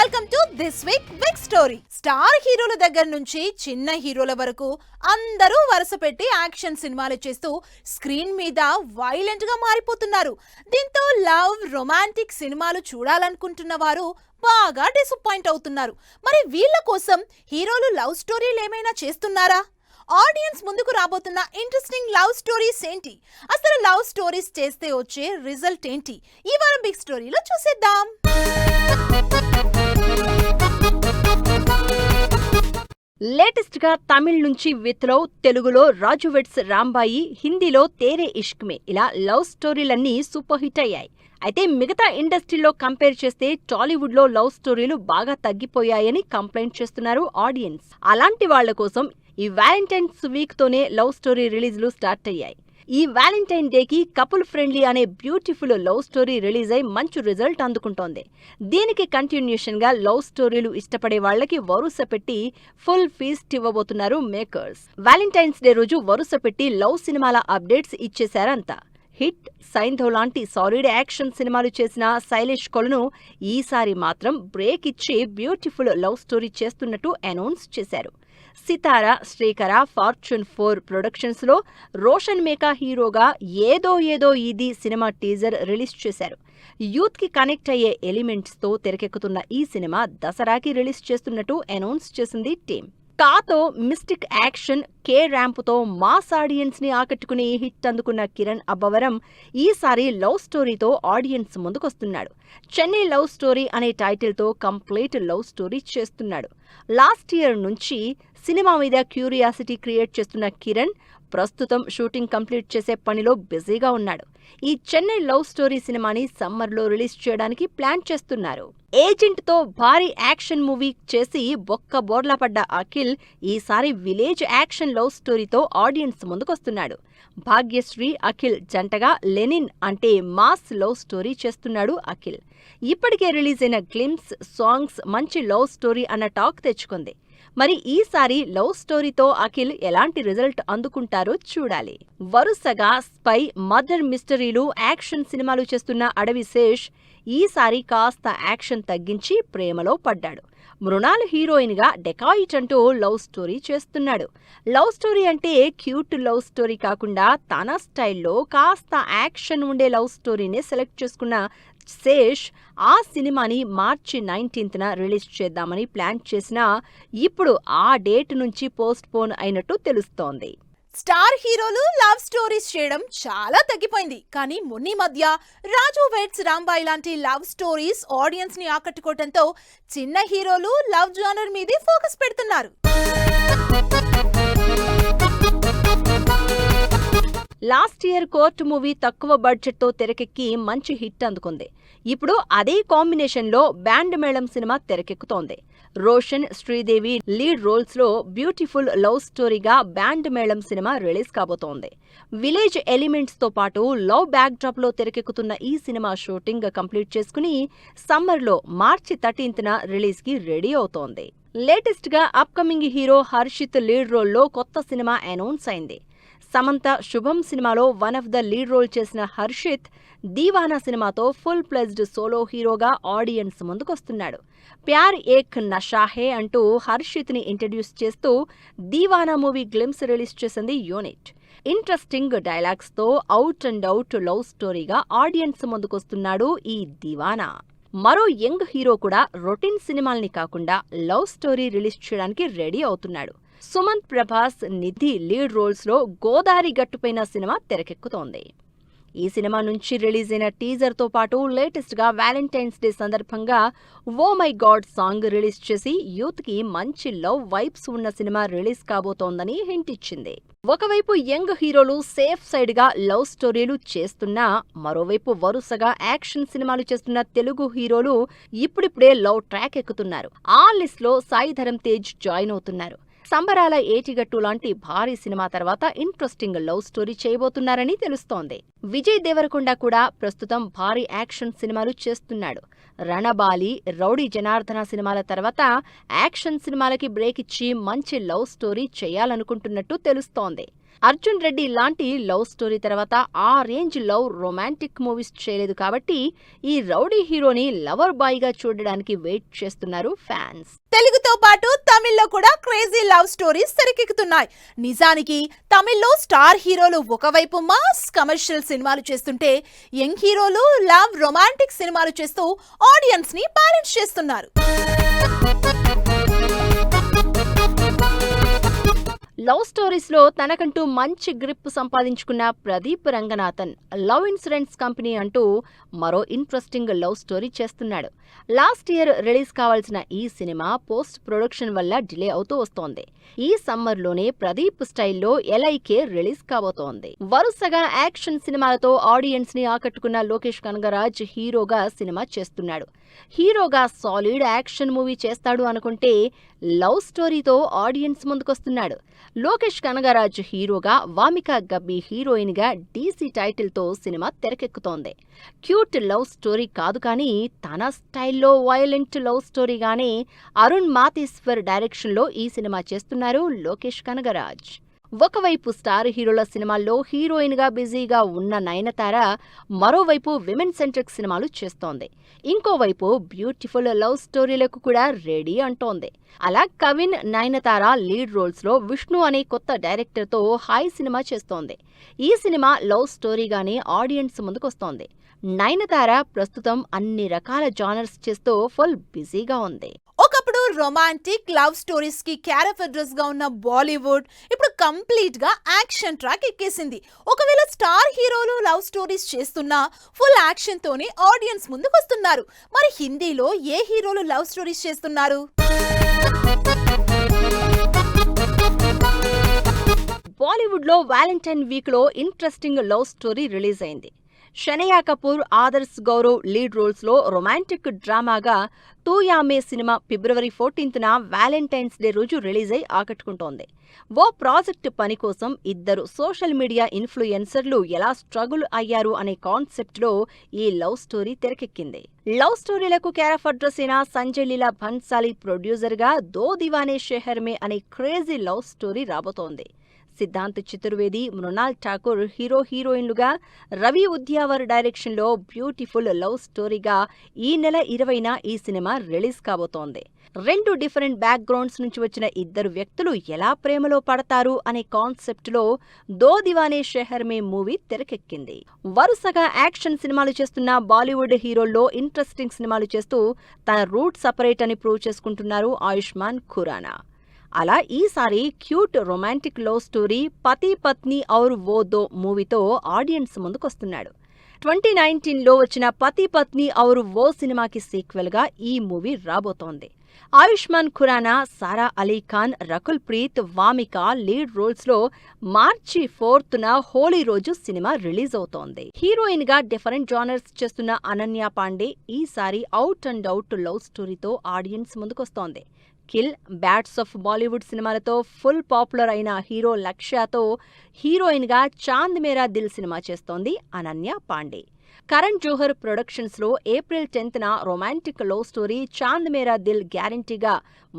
Welcome to this week big story. Star హీరోల దగ్గర నుంచి చిన్న హీరోల వరకు అందరూ వరుస పెట్టి యాక్షన్ సినిమాలు చేస్తూ స్క్రీన్ మీద వైలెంట్ గా మారిపోతున్నారు. దీంతో లవ్, రొమాంటిక్ సినిమాలు చూడాలనుకుంటున్న వారు బాగా డిసప్పాయింట్ అవుతున్నారు. మరి వీళ్ళ కోసం హీరోలు లవ్ స్టోరీలు ఏమైనా చేస్తున్నారా? ఆడియన్స్ ముందుకు రాబోతున్న ఇంట్రెస్టింగ్ లవ్ స్టోరీస్ ఏంటి? అసలు లవ్ స్టోరీస్ చేస్తే వచ్చే రిజల్ట్ ఏంటి? ఈ వారం బిగ్ స్టోరీలో చూసేద్దాం. లేటెస్ట్ గా తమిళ్ నుంచి విత్ లవ్, తెలుగులో రాజు వెడ్స్ రాంబాయి, హిందీలో తేరే ఇష్క్ మే ఇలా లవ్ స్టోరీలన్నీ సూపర్ హిట్ అయ్యాయి. అయితే మిగతా ఇండస్ట్రీలో కంపేర్ చేస్తే టాలీవుడ్ లో లవ్ స్టోరీలు బాగా తగ్గిపోయాయని కంప్లైంట్ చేస్తున్నారు ఆడియన్స్. అలాంటి వాళ్ల కోసం ఈ వ్యాలంటైన్స్ వీక్ తోనే లవ్ స్టోరీ రిలీజ్లు స్టార్ట్ అయ్యాయి. ఈ వ్యాలంటైన్ డేకి కపుల్ ఫ్రెండ్లీ అనే బ్యూటిఫుల్ లవ్ స్టోరీ రిలీజ్ అయి మంచి రిజల్ట్ అందుకుంటోంది. దీనికి కంటిన్యూషన్ గా లవ్ స్టోరీలు ఇష్టపడే వాళ్లకి వరుస పెట్టి ఫుల్ ఫీస్ట్ ఇవ్వబోతున్నారు మేకర్స్. వ్యాలంటైన్స్ డే రోజు వరుస పెట్టి లవ్ సినిమాల అప్డేట్స్ ఇచ్చేశారంతా. హిట్, సైంధవ్ లాంటి సాలిడ్ యాక్షన్ సినిమాలు చేసిన శైలేష్ కొలను ఈసారి మాత్రం బ్రేక్ ఇచ్చి బ్యూటిఫుల్ లవ్ స్టోరీ చేస్తున్నట్టు అనౌన్స్ చేశారు. సితారా, శ్రీకర, ఫార్చ్యూన్ 4 ప్రొడక్షన్స్ లో రోషన్ మేకా హీరోగా ఏదో ఏదో ఇది సినిమా టీజర్ రిలీజ్ చేశారు. యూత్ కి కనెక్ట్ అయ్యే ఎలిమెంట్స్ తో తెరకెక్కుతున్న ఈ సినిమా దసరాకి రిలీజ్ చేస్తున్నట్టు అనౌన్స్ చేసింది టీం. కాతో మిస్టిక్ యాక్షన్, కే ర్యాంపుతో మాస్ ఆడియన్స్ ని ఆకట్టుకుని హిట్ అందుకున్న కిరణ్ అబ్బవరం ఈసారి లవ్ స్టోరీతో ఆడియన్స్ ముందుకొస్తున్నాడు. చెన్నై లవ్ స్టోరీ అనే టైటిల్ తో కంప్లీట్ లవ్ స్టోరీ చేస్తున్నాడు. లాస్ట్ ఇయర్ నుంచి సినిమా మీద క్యూరియాసిటీ క్రియేట్ చేస్తున్న కిరణ్ ప్రస్తుతం షూటింగ్ కంప్లీట్ చేసే పనిలో బిజీగా ఉన్నాడు. ఈ చెన్నై లవ్ స్టోరీ సినిమాని సమ్మర్లో రిలీజ్ చేయడానికి ప్లాన్ చేస్తున్నారు. ఏజెంట్ తో భారీ యాక్షన్ మూవీ చేసి బొక్క బోర్లా పడ్డ అఖిల్ ఈసారి విలేజ్ యాక్షన్ లవ్ స్టోరీతో ఆడియన్స్ ముందుకొస్తున్నాడు. భాగ్యశ్రీ, అఖిల్ జంటగా లెనిన్ అంటే మాస్ లవ్ స్టోరీ చేస్తున్నాడు అఖిల్. ఇప్పటికే రిలీజ్ అయిన గ్లిమ్స్ సాంగ్స్ మంచి లవ్ స్టోరీ అన్న టాక్ తెచ్చుకుంది. మరి ఈసారి లవ్ స్టోరీతో అఖిల్ ఎలాంటి రిజల్ట్ అందుకుంటారో చూడాలి. వరుసగా స్పై, మర్డర్ మిస్టరీలు, యాక్షన్ సినిమాలు చేస్తున్న అడవిశేష్ ఈసారి కాస్త యాక్షన్ తగ్గించి ప్రేమలో పడ్డాడు. మృణాల్ హీరోయిన్ గా డెకాయిట్ అంటూ లవ్ స్టోరీ చేస్తున్నాడు. లవ్ స్టోరీ అంటే క్యూట్ లవ్ స్టోరీ కాకుండా తన స్టైల్లో కాస్త యాక్షన్ ఉండే లవ్ స్టోరీనే సెలెక్ట్ చేసుకున్న శేష్ ఆ సినిమాని మార్చి 19న రిలీజ్ చేద్దామని ప్లాన్ చేసినా ఇప్పుడు ఆ డేట్ నుంచి పోస్ట్ పోన్ అయినట్టు తెలుస్తోంది. స్టార్ హీరోలు లవ్ స్టోరీస్ చేయడం చాలా తగ్గిపోయింది. కానీ మొన్నీ మధ్య రాజు వెడ్స్ రాంబాయి లాంటి లవ్ స్టోరీస్ ఆడియన్స్ ని ఆకట్టుకోవడంతో చిన్న హీరోలు లవ్ జానర్ మీదే ఫోకస్ పెడుతున్నారు. లాస్ట్ ఇయర్ కోర్ట్ మూవీ తక్కువ బడ్జెట్ తో తెరకెక్కి మంచి హిట్ అందుకుంది. ఇప్పుడు అదే కాంబినేషన్ లో బ్యాండ్ మేళం సినిమా తెరకెక్కుతోంది. రోషన్, శ్రీదేవి లీడ్ రోల్స్ లో బ్యూటిఫుల్ లవ్ స్టోరీగా బ్యాండ్ మేళం సినిమా రిలీజ్ కాబోతోంది. విలేజ్ ఎలిమెంట్స్ తో పాటు లవ్ బ్యాక్ డ్రాప్ లో తెరకెక్కుతున్న ఈ సినిమా షూటింగ్ కంప్లీట్ చేసుకుని సమ్మర్ లో మార్చి 13న రిలీజ్ కి రెడీ అవుతోంది. లేటెస్ట్ గా upcoming hero Harshit lead role లో కొత్త సినిమా అనౌన్స్ అయింది. సమంత శుభం సినిమాలో one of the lead role చేసిన హర్షిత్ దీవానా సినిమాతో ఫుల్ ప్లెజ్డ్ సోలో హీరోగా ఆడియన్స్ ముందుకొస్తున్నాడు. ప్యార్ ఏక్ నషా హే అంటూ హర్షిత్ ని ఇంట్రడ్యూస్ చేస్తూ దీవానా మూవీ గ్లిమ్స్ రిలీజ్ చేసింది యూనిట్. ఇంట్రెస్టింగ్ డైలాగ్స్ తో అవుట్ అండ్ అవుట్ లవ్ స్టోరీగా ఆడియన్స్ ముందుకొస్తున్నాడు ఈ దీవానా. మరో యంగ్ హీరో కూడా రొటీన్ సినిమాల్ని కాకుండా లవ్ స్టోరీ రిలీజ్ చేయడానికి రెడీ అవుతున్నాడు. సుమంత్, ప్రభాస్, నిధి లీడ్ రోల్స్ లో గోదావరి గట్టుపైన సినిమా తెరకెక్కుతోంది. ఈ సినిమా నుంచి రిలీజ్ అయిన టీజర్ తో పాటు లేటెస్ట్ గా వ్యాలంటైన్స్ డే సందర్భంగా oh my god song release చేసి యూత్ కి మంచి లవ్ వైబ్స్ ఉన్న సినిమా రిలీజ్ కాబోతోందని హింట్ ఇచ్చింది. ఒకవైపు యంగ్ హీరోలు సేఫ్ సైడ్ గా లవ్ స్టోరీలు చేస్తున్నా మరోవైపు వరుసగా యాక్షన్ సినిమాలు చేస్తున్న తెలుగు హీరోలు ఇప్పుడిప్పుడే లవ్ ట్రాక్ ఎక్కుతున్నారు. ఆ లిస్ట్ లో సాయి ధరమ్ తేజ్ జాయిన్ అవుతున్నారు. సంబరాల ఏటిగట్టు లాంటి భారీ సినిమా తర్వాత ఇంట్రెస్టింగ్ లవ్ స్టోరీ చేయబోతున్నారని తెలుస్తోంది. విజయ్ దేవరకొండ కూడా ప్రస్తుతం భారీ యాక్షన్ సినిమాలు చేస్తున్నాడు. రణబాలి, రౌడీ జనార్దన సినిమాల తర్వాత యాక్షన్ సినిమాలకి బ్రేక్ ఇచ్చి మంచి లవ్ స్టోరీ చేయాలనుకుంటున్నట్టు తెలుస్తోంది. అర్జున్ రెడ్డి లాంటి లవ్ స్టోరీ తర్వాత ఆ రేంజ్ లవ్ రొమాంటిక్ మూవీస్ చేయలేదు కాబట్టి ఈ రౌడీ హీరోని లవర్ బాయ్ గా చూడడానికి వెయిట్ చేస్తున్నారు ఫ్యాన్స్. తెలుగుతో పాటు తమిళ్లో కూడా క్రేజీ లవ్ స్టోరీస్ తెరకెక్కుతున్నాయి. నిజానికి తమిళ్లో స్టార్ హీరోలు ఒకవైపు మాస్ కమర్షియల్ సినిమాలు చేస్తుంటే యంగ్ హీరోలు లవ్ రొమాంటిక్ సినిమాలు చేస్తూ ఆడియన్స్ ని బ్యాలెన్స్ చేస్తున్నారు. లవ్ స్టోరీస్ లో తనకంటూ మంచి గ్రిప్ సంపాదించుకున్న Pradeep Ranganathan love insurance company అంటూ మరో ఇంట్రెస్టింగ్ లవ్ స్టోరీ చేస్తున్నాడు. లాస్ట్ ఇయర్ రిలీజ్ కావాల్సిన ఈ సినిమా పోస్ట్ ప్రొడక్షన్ వల్ల డిలే అవుతూ వస్తోంది. ఈ సమ్మర్లోనే ప్రదీప్ స్టైల్లో LIK రిలీజ్ కాబోతోంది. వరుసగా యాక్షన్ సినిమాలతో ఆడియన్స్ ని ఆకట్టుకున్న లోకేష్ కనగరాజ్ హీరోగా సినిమా చేస్తున్నాడు. హీరోగా సాలిడ్ యాక్షన్ మూవీ చేస్తాడు అనుకుంటే లవ్ స్టోరీతో ఆడియన్స్ ముందుకొస్తున్నాడు. లోకేష్ కనగరాజ్ హీరోగా, వామికా గబ్బి హీరోయిన్ గా DC టైటిల్తో సినిమా తెరకెక్కుతోంది. క్యూట్ లవ్ స్టోరీ కాదు కానీ తన స్టైల్లో వైలెంట్ లవ్ స్టోరీగానే అరుణ్ మాతేశ్వర్ డైరెక్షన్లో ఈ సినిమా చేస్తున్నారు లోకేష్ కనగరాజ్. ఒకవైపు స్టార్ హీరోల సినిమాల్లో హీరోయిన్ గా బిజీగా ఉన్న నయనతార మరోవైపు విమెన్ సెంట్రిక్ సినిమాలు చేస్తోంది. ఇంకోవైపు బ్యూటిఫుల్ లవ్ స్టోరీలకు కూడా రెడీ అంటోంది. అలా కవిన్, నయనతార లీడ్ రోల్స్ లో విష్ణు అనే కొత్త డైరెక్టర్ తో హాయ్ సినిమా చేస్తోంది. ఈ సినిమా లవ్ స్టోరీగానే ఆడియన్స్ ముందుకొస్తోంది. నయనతార ప్రస్తుతం అన్ని రకాల జానర్స్ చేస్తూ ఫుల్ బిజీగా ఉంది. ఒకప్పుడు రొమాంటిక్ లవ్ స్టోరీస్ కి క్యారెక్టర్ అడ్రస్ గా ఉన్న బాలీవుడ్ ఇప్పుడు కంప్లీట్ గా యాక్షన్ ట్రాక్ ఎక్కేసింది. ఒకవేళ స్టార్ హీరోలు లవ్ స్టోరీస్ చేస్తున్నా ఫుల్ యాక్షన్ తోనే ఆడియన్స్ ముందుకు వస్తున్నారు. మరి హిందీలో ఏ హీరోలు లవ్ స్టోరీస్ చేస్తున్నారు? బాలీవుడ్ లో వ్యాలంటైన్ వీక్ లో ఇంట్రెస్టింగ్ లవ్ స్టోరీ రిలీజ్ అయింది. షనయా కపూర్, ఆదర్శ్ గౌరవ్ లీడ్ రోల్స్ లో రొమాంటిక్ డ్రామాగా తూ యామే సినిమా ఫిబ్రవరి 14న వ్యాలంటైన్స్ డే రోజు రిలీజ్ అయి ఆకట్టుకుంటోంది. ఓ ప్రాజెక్ట్ పని కోసం ఇద్దరు సోషల్ మీడియా ఇన్ఫ్లుయెన్సర్లు ఎలా స్ట్రగుల్ అయ్యారు అనే కాన్సెప్ట్ లో ఈ లవ్ స్టోరీ తెరకెక్కింది. లవ్ స్టోరీలకు కేరాఫ్ అడ్రస్ అయిన సంజయ్ లీలా భన్సాలి ప్రొడ్యూసర్ గా దో దివానే షెహర్ మే అనే క్రేజీ లవ్ స్టోరీ రాబోతోంది. సిద్ధాంత్ చతుర్వేది, మృణాల్ ఠాకూర్ హీరో హీరోయిన్లుగా, రవి ఉద్యావర్ డైరెక్షన్లో బ్యూటిఫుల్ లవ్ స్టోరీగా ఈ నెల 20న ఈ సినిమా రిలీజ్ కాబోతోంది. 2 డిఫరెంట్ బ్యాక్గ్రౌండ్స్ నుంచి వచ్చిన ఇద్దరు వ్యక్తులు ఎలా ప్రేమలో పడతారు అనే కాన్సెప్ట్లో దో దివానే షెహర్ మే మూవీ తెరకెక్కింది. వరుసగా యాక్షన్ సినిమాలు చేస్తున్న బాలీవుడ్ హీరోల్లో ఇంట్రెస్టింగ్ సినిమాలు చేస్తూ తన రూట్ సపరేట్ అని ప్రూవ్ చేసుకుంటున్నారు ఆయుష్మాన్ ఖురానా. అలా ఈసారి క్యూట్ రొమాంటిక్ లవ్ స్టోరీ పతి పత్ని ఔర్ వో దో మూవీతో ఆడియన్స్ ముందుకొస్తున్నాడు. 2019లో వచ్చిన పతి పత్ని ఔర్ వో సినిమాకి సీక్వెల్ గా ఈ మూవీ రాబోతోంది. ఆయుష్మాన్ ఖురానా, సారా అలీ ఖాన్, రకుల్ ప్రీత్, వామిక లీడ్ రోల్స్ లో మార్చి 4న హోలీ రోజు సినిమా రిలీజ్ అవుతోంది. హీరోయిన్ గా డిఫరెంట్ జానర్స్ చేస్తున్న అనన్య పాండే ఈసారి అవుట్ అండ్ అవుట్ లవ్ స్టోరీతో ఆడియన్స్ ముందుకొస్తోంది. కిల్, బ్యాట్స్ ఆఫ్ బాలీవుడ్ సినిమాలతో ఫుల్ పాపులర్ అయిన హీరో లక్ష్యాతో హీరోయిన్ గా చాంద్ మేరా దిల్ సినిమా చేస్తోంది అనన్య పాండే. కరణ్ జోహర్ ప్రొడక్షన్స్ లో ఏప్రిల్ 10న romantic love story Chand Mera Dil గ్యారంటీగా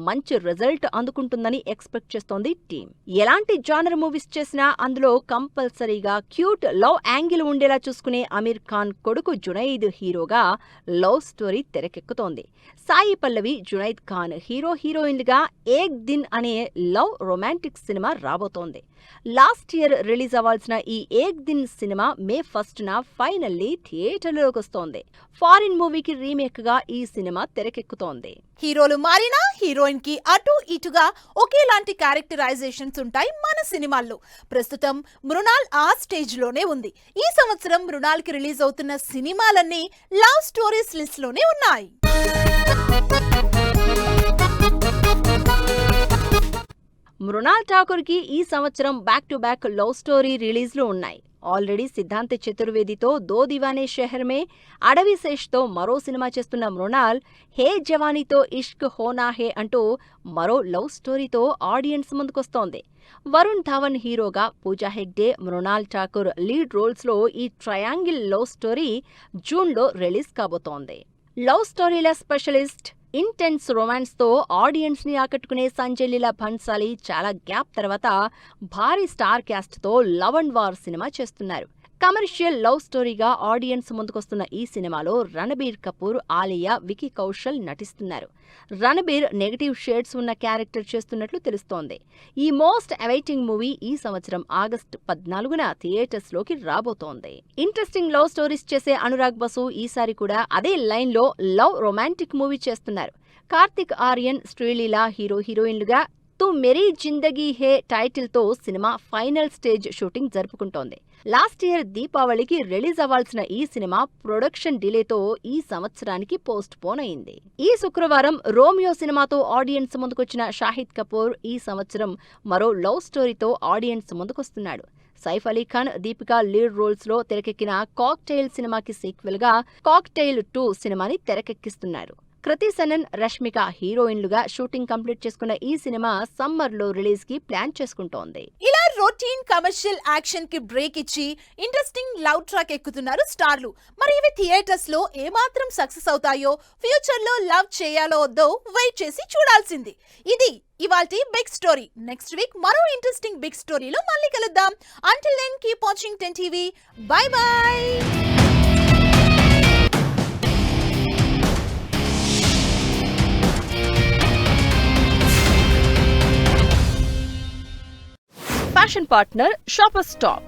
మంచి రిజల్ట్ అందుకుంటుందని ఎక్స్పెక్ట్ చేస్తోంది టీం. ఎలాంటి జానర్ మూవీస్ చేసినా అందులో కంపల్సరీగా క్యూట్ లవ్ యాంగిల్ ఉండేలా చూసుకునే అమీర్ ఖాన్ కొడుకు జునైద్ హీరోగా love story తెరకెక్కుతోంది. Sai Pallavi, Junaid Khan hero హీరోయిన్లుగా ఏక్ దిన్ అనే లవ్ రొమాంటిక్ సినిమా రాబోతోంది. లాస్ట్ ఇయర్ రిలీజ్ అవ్వాల్సిన ఈ ఏక్ దిన్ సినిమా మే 1న ఫైనల్లీ థియేటర్లోకి వస్తోంది. ఫారిన్ మూవీకి రీమేక్ గా ఈ సినిమా తెరకెక్కుతోంది. హీరోలు మారినా హీరోయిన్ కి అటు ఇటుగా ఒకేలాంటి క్యారెక్టరైజేషన్స్ ఉంటాయి మన సినిమాల్లో. ప్రస్తుతం మృణాల్ ఆ స్టేజ్ లోనే ఉంది. ఈ సంవత్సరం మృణాల్ కి రిలీజ్ అవుతున్న సినిమాలన్నీ లవ్ స్టోరీస్ లిస్ట్ లోనే ఉన్నాయి. మృణాల్ ఠాకూర్ కి ఈ సంవత్సరం back to back love story రిలీజ్లు ఉన్నాయి. ఆల్రెడీ సిద్ధాంత్ చతుర్వేదితో దో దివానే షెహర్ మే, అడవి శేష్తో మరో సినిమా చేస్తున్న మృణాల్ హే జవానీతో ఇష్క్ హోనా హే అంటూ మరో లవ్ స్టోరీతో ఆడియన్స్ ముందుకొస్తోంది. వరుణ్ ధావన్ హీరోగా, పూజా హెగ్డే, మృణాల్ ఠాకూర్ లీడ్ రోల్స్లో ఈ ట్రయాంగిల్ లవ్ స్టోరీ జూన్లో రిలీజ్ కాబోతోంది. లవ్ స్టోరీల స్పెషలిస్ట్ ఇంటెన్స్ రొమాన్స్ తో ఆడియన్స్ ని ఆకట్టుకునే సంజయ్ లీలా భన్సాలి చాలా గ్యాప్ తర్వాత భారీ స్టార్ క్యాస్ట్ తో లవ్ అండ్ వార్ సినిమా చేస్తున్నారు. కమర్షియల్ లవ్ స్టోరీగా ఆడియన్స్ ముందుకొస్తున్న ఈ సినిమాలో రణబీర్ కపూర్, ఆలియా, వికీ కౌశల్ నటిస్తున్నారు. రణబీర్ నెగటివ్ షేడ్స్ ఉన్న క్యారెక్టర్ చేస్తున్నట్లు తెలుస్తోంది. ఈ మోస్ట్ అవైటింగ్ మూవీ ఈ సంవత్సరం ఆగస్టు 14న థియేటర్స్ లోకి రాబోతోంది. ఇంట్రెస్టింగ్ లవ్ స్టోరీస్ చేసే అనురాగ్ బసు ఈసారి కూడా అదే లైన్ లో లవ్ రొమాంటిక్ మూవీ చేస్తున్నారు. కార్తిక్ ఆర్యన్, శ్రీలీల హీరోయిన్లుగా తు మెరీ జిందగీ హే టైటిల్ తో సినిమా ఫైనల్ స్టేజ్ షూటింగ్ జరుపుకుంటోంది. లాస్ట్ ఇయర్ దీపావళికి రిలీజ్ అవ్వాల్సిన ఈ సినిమా ప్రొడక్షన్ డిలేతో ఈ సంవత్సరానికి పోస్ట్ పోన్ అయింది. ఈ శుక్రవారం రోమియో సినిమాతో ఆడియన్స్ ముందుకొచ్చిన షాహిద్ కపూర్ ఈ సంవత్సరం మరో లవ్ స్టోరీతో ఆడియన్స్ ముందుకొస్తున్నాడు. సైఫ్ అలీ ఖాన్, దీపికా లీడ్ రోల్స్ లో తెరకెక్కిన కాక్టైల్ సినిమాకి సీక్వెల్ గా కాక్టైల్ 2 సినిమాని తెరకెక్కిస్తున్నారు. కృతి సనన్, రష్మిక హీరోయిన్లుగా షూటింగ్ కంప్లీట్ చేసుకున్న ఈ సినిమా సమ్మర్ లో రిలీజ్ కి ప్లాన్ చేసుకుంటోంది. ఇలా రొటీన్ కమర్షియల్ యాక్షన్ కి బ్రేక్ ఇచ్చి ఇంట్రెస్టింగ్ లవ్ ట్రాక్ ఎక్కుతున్నారు స్టార్లు. మరి ఇవి థియేటర్స్ లో ఏమాత్రం సక్సెస్ అవుతాయో, ఫ్యూచర్ లో లవ్ చేయాలో వద్దో వెయిట్ చేసి చూడాల్సింది. ఇది ఇవాల్టి బిగ్ స్టోరీ. నెక్స్ట్ వీక్ మరో ఇంట్రెస్టింగ్ బిగ్ స్టోరీలో మళ్ళీ కలుద్దాం. Until then keep watching 10 TV. Bye bye. Fashion partner Shopper stop.